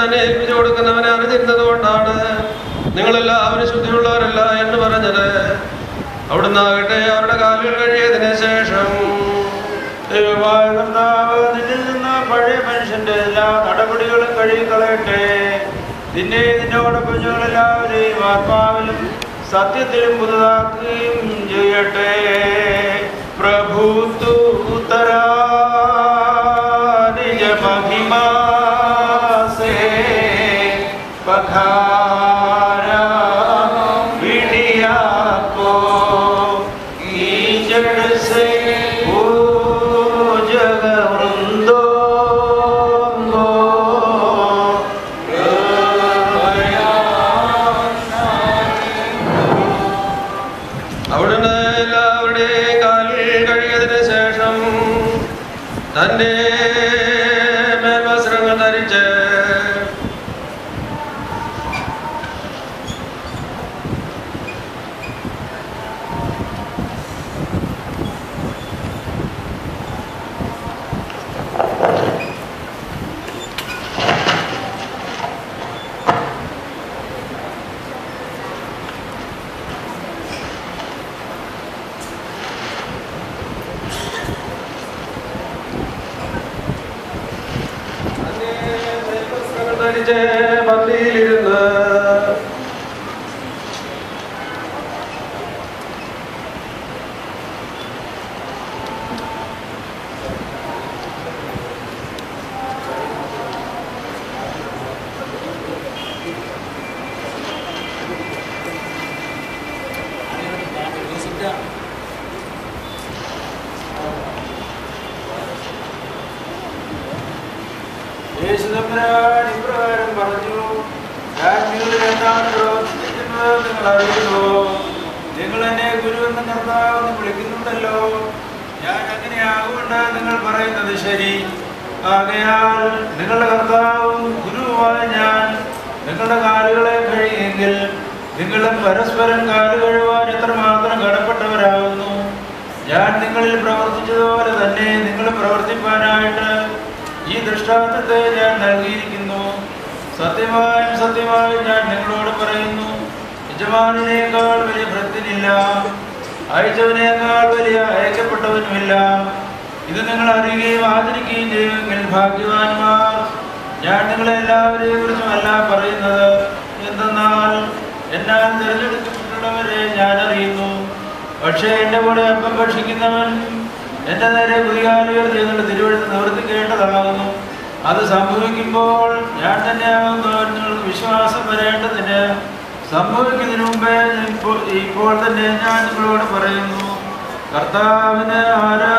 തന്നെ ഏൽപ്പിച്ചു കൊടുക്കുന്നവനെ അറിഞ്ഞിരുന്നത് കൊണ്ടാണ് നിങ്ങളെല്ലാവരും ശുദ്ധിയുള്ളവരല്ല എന്ന് പറഞ്ഞത്. അവിടുന്ന് ആകട്ടെ അവരുടെ കാലുകൾ കഴിയതിനു ശേഷം ദൈവമായ കർത്താവ് നിന്നിൽ നിന്ന് പഴയ മനുഷ്യന്റെ എല്ലാ നടപടികളും കഴുകിക്കളയട്ടെ. നിന്നോടൊപ്പം ഞങ്ങളെല്ലാവരെയും ആത്മാവിലും സത്യത്തിലും പുതുതാക്കുകയും ചെയ്യട്ടെ. പ്രഭുത്തൂതരാ നിജ മഹിമാസേ പഖാരാ വിണിയാക്കോ कीचड़ से वो जगवृंदों അവിടുന്ന് എല്ലാവരുടെയും കാലിൽ കഴിയതിനു ശേഷം തന്റെ മേൽവസ്ത്രങ്ങൾ ധരിച്ച് പള്ളിയിലിരുന്ന് യേശുദമ്പുരാൻ ഇപ്രകാരം പറഞ്ഞു, ഞാൻ നിങ്ങളിൽ എന്താണ് പ്രവർത്തിക്കുന്നത് നിങ്ങൾ അറിയുന്നു. നിങ്ങൾ എന്നെ ഗുരുവെന്ന് കർത്താവെന്ന് വിളിക്കുന്നുണ്ടല്ലോ. ഞാൻ അങ്ങനെയാകൊണ്ട് നിങ്ങൾ പറയുന്നത് ശരി. ആകയാൽ നിങ്ങളുടെ കർത്താവും ഗുരുവുമായ ഞാൻ നിങ്ങളുടെ കാലുകളെ കഴിയുമെങ്കിൽ നിങ്ങളും പരസ്പരം കാല് കഴുവാൻ എത്രമാത്രം കടപ്പെട്ടവരാകുന്നു. ഞാൻ നിങ്ങളിൽ പ്രവർത്തിച്ചതുപോലെ തന്നെ നിങ്ങൾ പ്രവർത്തിപ്പാനായിട്ട് ഈ ദൃഷ്ടാന്തത്തെ ഞാൻ നൽകിയിരിക്കുന്നു. സത്യമായും സത്യമായും ഞാൻ നിങ്ങളോട് പറയുന്നു, യജമാനേക്കാൾ വലിയ ഭൃത്യനില്ല, അയച്ചവനേക്കാൾ വലിയ അയക്കപ്പെട്ടവനുമില്ല. ഇത് നിങ്ങൾ അറിയുകയും ആദരിക്കുകയും ചെയ്യുമെങ്കിൽ ഭാഗ്യവാന്മാർ. ഞാൻ നിങ്ങളെല്ലാവരെയും കുറിച്ചുമല്ല പറയുന്നത്, എന്തെന്നാൽ എന്നാൽ തിരഞ്ഞെടുക്കപ്പെട്ടുള്ളവരെ ഞാൻ അറിയുന്നു. പക്ഷേ എൻ്റെ കൂടെ അപ്പം ഭക്ഷിക്കുന്നവൻ എൻ്റെ നേരെ കുതികാലുയർത്തി എന്നുള്ള തിരുവഴുത്ത് നിവർത്തിക്കേണ്ടതാകുന്നു. അത് സംഭവിക്കുമ്പോൾ ഞാൻ തന്നെയാകുന്നു നിങ്ങൾക്ക് വിശ്വാസം വരേണ്ടതിന്. സംഭവിക്കുന്നതിന് മുമ്പേ ഇപ്പോൾ തന്നെ ഞാൻ നിങ്ങളോട് പറയുന്നു, കർത്താവിന് ആരാ